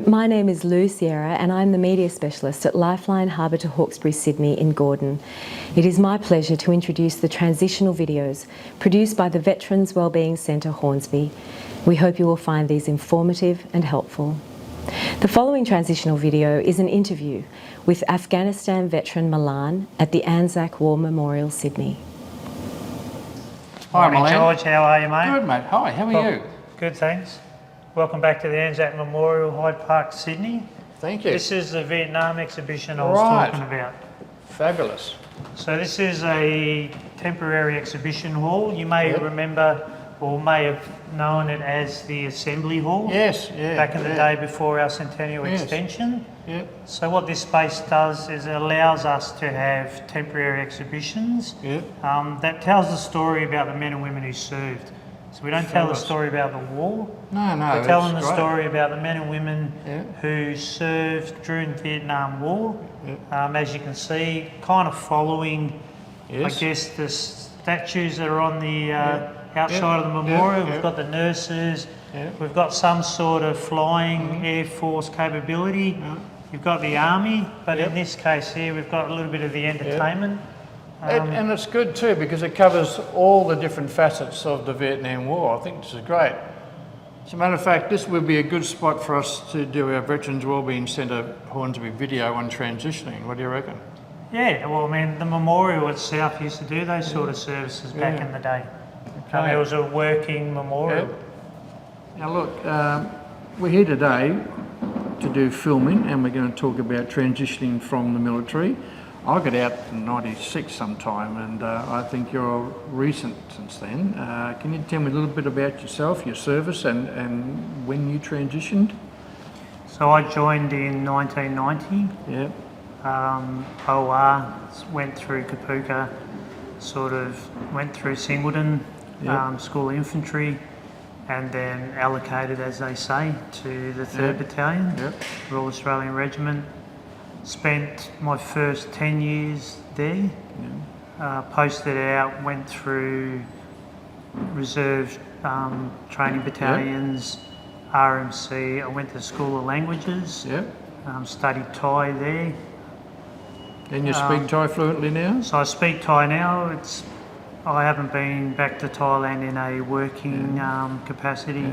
my name is Lou Sierra and I'm the Media Specialist at Lifeline Harbour to Hawkesbury, Sydney in Gordon. It is my pleasure to introduce the transitional videos produced by the Veterans Wellbeing Centre Hornsby. We hope you will find these informative and helpful. The following transitional video is an interview with Afghanistan veteran Milan at the Anzac War Memorial, Sydney. Hi, Morning, Milan. George. How are you, mate? Good, mate. Hi, how are you? Good, thanks. Welcome back to the Anzac Memorial, Hyde Park, Sydney. Thank you. This is the Vietnam exhibition I was talking about. Fabulous. So this is a temporary exhibition hall. You may remember or may have known it as the Assembly Hall. Yes, yeah. Back in the day before our centennial extension. Yeah. So what this space does is it allows us to have temporary exhibitions that tells the story about the men and women who served. So we don't tell the story about the war. No, We're telling the story about the men and women who served during the Vietnam War. As you can see, kind of following, I guess, the statues that are on the outside of the memorial. We've got the nurses. We've got some sort of flying Air Force capability. You've got the Army, but in this case here, we've got a little bit of the entertainment. And it's good too because it covers all the different facets of the Vietnam War. I think this is great. As a matter of fact, this would be a good spot for us to do our Veterans Wellbeing Centre Hornsby video on transitioning. What do you reckon? Yeah, well, I mean, the memorial itself used to do those sort of services back in the day. Okay. It was a working memorial. Now look, we're here today to do filming and we're going to talk about transitioning from the military. I got out in '96 sometime and I think you're recent since then. Can you tell me a little bit about yourself, your service and when you transitioned? So I joined in 1990. Yeah. OR, went through Kapuka, sort of went through Singleton, School of Infantry, and then allocated, as they say, to the 3rd Battalion, Royal Australian Regiment. Spent my first 10 years there, posted out, went through reserve training battalions, RMC. I went to the School of Languages, studied Thai there. And you speak Thai fluently now? So I speak Thai now. I haven't been back to Thailand in a working capacity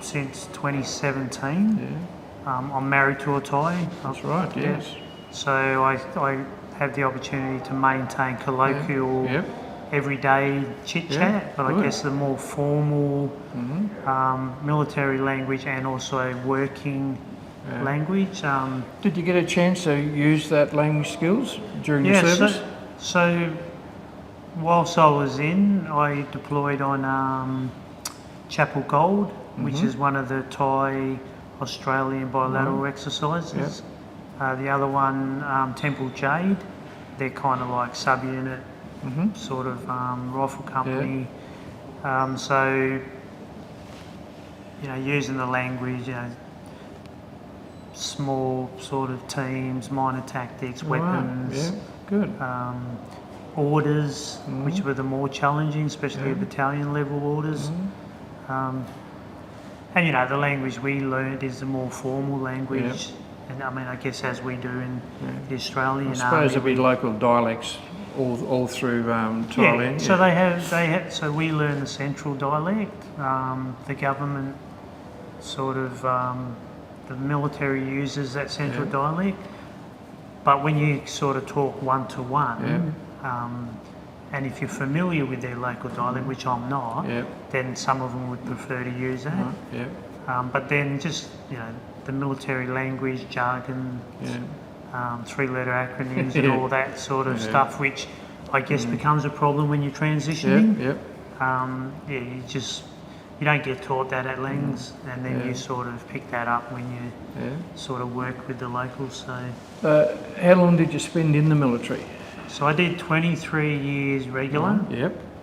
since 2017. I'm married to a Thai. That's right, yes. So I have the opportunity to maintain colloquial, everyday chit-chat, but I guess the more formal military language and also working language. Did you get a chance to use that language skills during your service? So whilst I was in, I deployed on Chapel Gold, which is one of the Thai Australian bilateral exercises. The other one, Temple Jade, they're kind of like sub-unit sort of rifle company. So, using the language, small sort of teams, minor tactics, weapons, orders, which were the more challenging, especially the battalion level orders. And the language we learned is the more formal language, and I mean, I guess as we do in the Australian Army. I suppose there'll be local dialects all through Thailand. So they have. So we learn the central dialect. The government sort of, the military uses that central dialect, but when you sort of talk one-to-one, and if you're familiar with their local dialect, which I'm not, then some of them would prefer to use that. But then just, the military language, jargon, three-letter acronyms and all that sort of stuff, which I guess becomes a problem when you're transitioning. You don't get taught that at Langs, and then you sort of pick that up when you sort of work with the locals. So, how long did you spend in the military? So I did 23 years regular.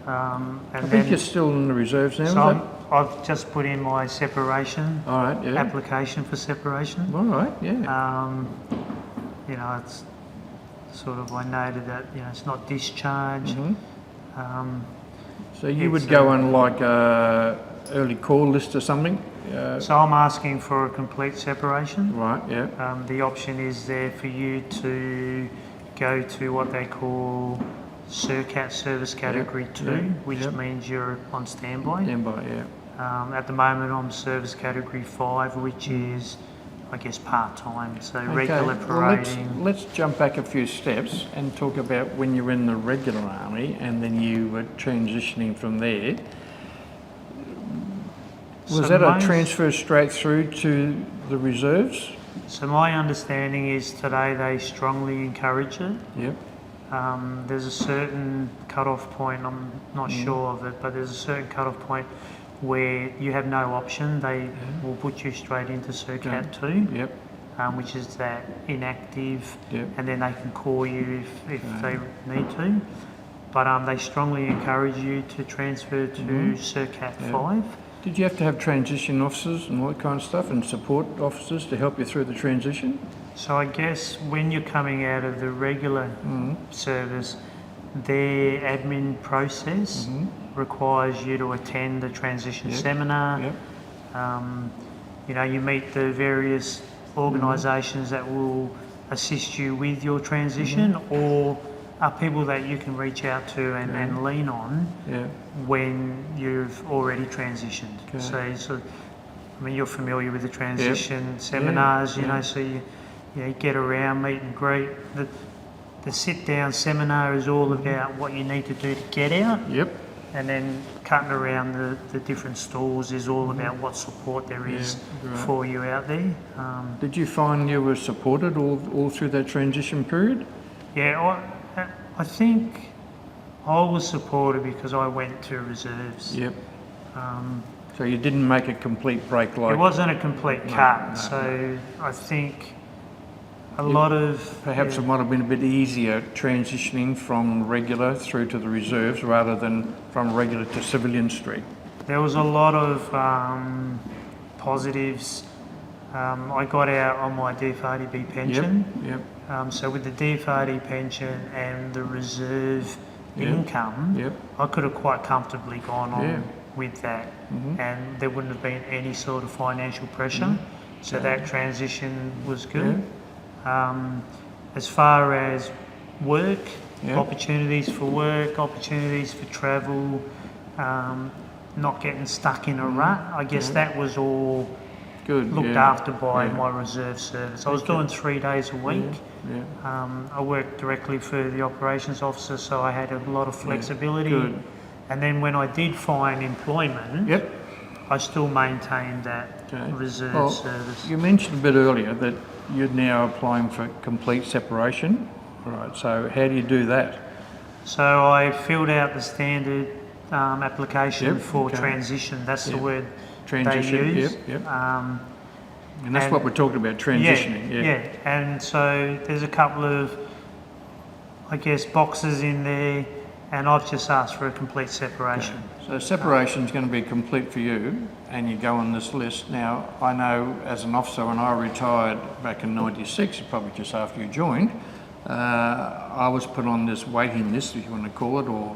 I think you're still in the reserves now. So I've just put in my separation application for separation. All right, It's sort of, I noted that it's not discharge. So you It's would go on like a early call list or something? So I'm asking for a complete separation. Right, yeah. The option is there for you to go to what they call SIRCAT Service Category 2, which means you're on standby. Standby, yeah. At the moment I'm Service Category 5, which is, I guess, part-time, so regular parading. Let's jump back a few steps and talk about when you were in the regular army and then you were transitioning from there. Was that a transfer straight through to the reserves? So my understanding is today they strongly encourage it. Yep. There's a certain cut-off point, I'm not sure of it, but there's a certain cut-off point where you have no option. They will put you straight into SIRCAT 2, Yep. which is that inactive, Yep. and then they can call you if they need to. But they strongly encourage you to transfer to SIRCAT 5. Did you have to have transition officers and all that kind of stuff and support officers to help you through the transition? So I guess when you're coming out of the regular service, their admin process requires you to attend the transition seminar. Yep. You know, you meet the various organisations that will assist you with your transition, or are people that you can reach out to and lean on when you've already transitioned. So, I mean, you're familiar with the transition seminars, you know, so you get around, meet and greet. The sit-down seminar is all about what you need to do to get out. Yep. And then cutting around the different stalls is all about what support there is for you out there. Did you find you were supported all through that transition period? Yeah, I think I was supported because I went to reserves. Yep. So you didn't make a complete break like... It wasn't a complete cut, so I think a lot of... Perhaps it might have been a bit easier transitioning from regular through to the reserves rather than from regular to civilian street. There was a lot of positives. I got out on my DFRDB pension. Yep. So with the DFRD pension and the reserve income, I could have quite comfortably gone on with that, and there wouldn't have been any sort of financial pressure. So that transition was good. As far as work, opportunities for work, opportunities for travel, not getting stuck in a rut, I guess that was all looked after by my reserve service. I was doing 3 days a week. I worked directly for the operations officer, so I had a lot of flexibility. And then when I did find employment, I still maintained that reserve service. You mentioned a bit earlier that you're now applying for complete separation. Right, so how do you do that? So I filled out the standard application for transition. That's the word transition, they use. And that's what we're talking about, transitioning. And so there's a couple of, I guess, boxes in there, and I've just asked for a complete separation. So separation is going to be complete for you, and you go on this list. Now, I know as an officer, when I retired back in '96, probably just after you joined, I was put on this waiting list, if you want to call it, or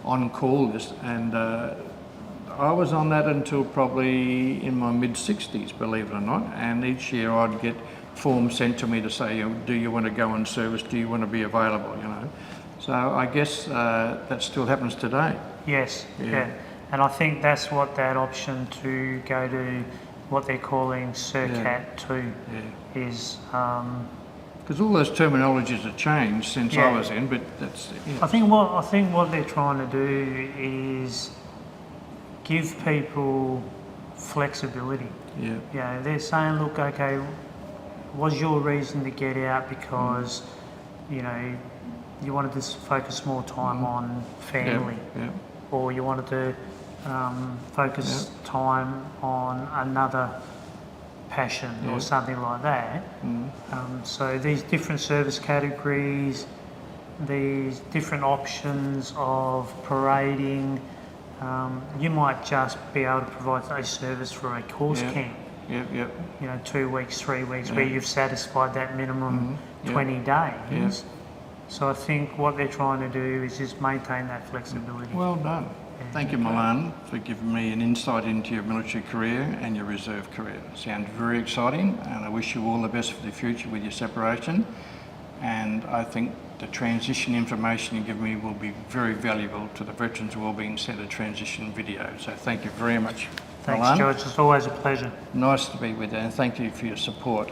on-call list, and I was on that until probably in my mid-60s, believe it or not, and each year I'd get forms sent to me to say, do you want to go on service, do you want to be available, you know. So I guess that still happens today. Yes, and I think that's what that option to go to what they're calling SIRCAT 2 is. Because all those terminologies have changed since I was in, but that's... I think what they're trying to do is give people flexibility. You know, they're saying, look, okay, was your reason to get out because, you know, you wanted to focus more time on family, or you wanted to focus time on another passion or something like that. So these different service categories, these different options of parading, you might just be able to provide a service for a course camp. You know, 2 weeks, 3 weeks, where you've satisfied that minimum 20 days. So I think what they're trying to do is just maintain that flexibility. Well done. Thank you, Milan, for giving me an insight into your military career and your reserve career. Sounds very exciting, and I wish you all the best for the future with your separation. And I think the transition information you give me will be very valuable to the Veterans Wellbeing Centre transition video. So thank you very much, Thanks, Milan. George. It's always a pleasure. Nice to be with you, and thank you for your support.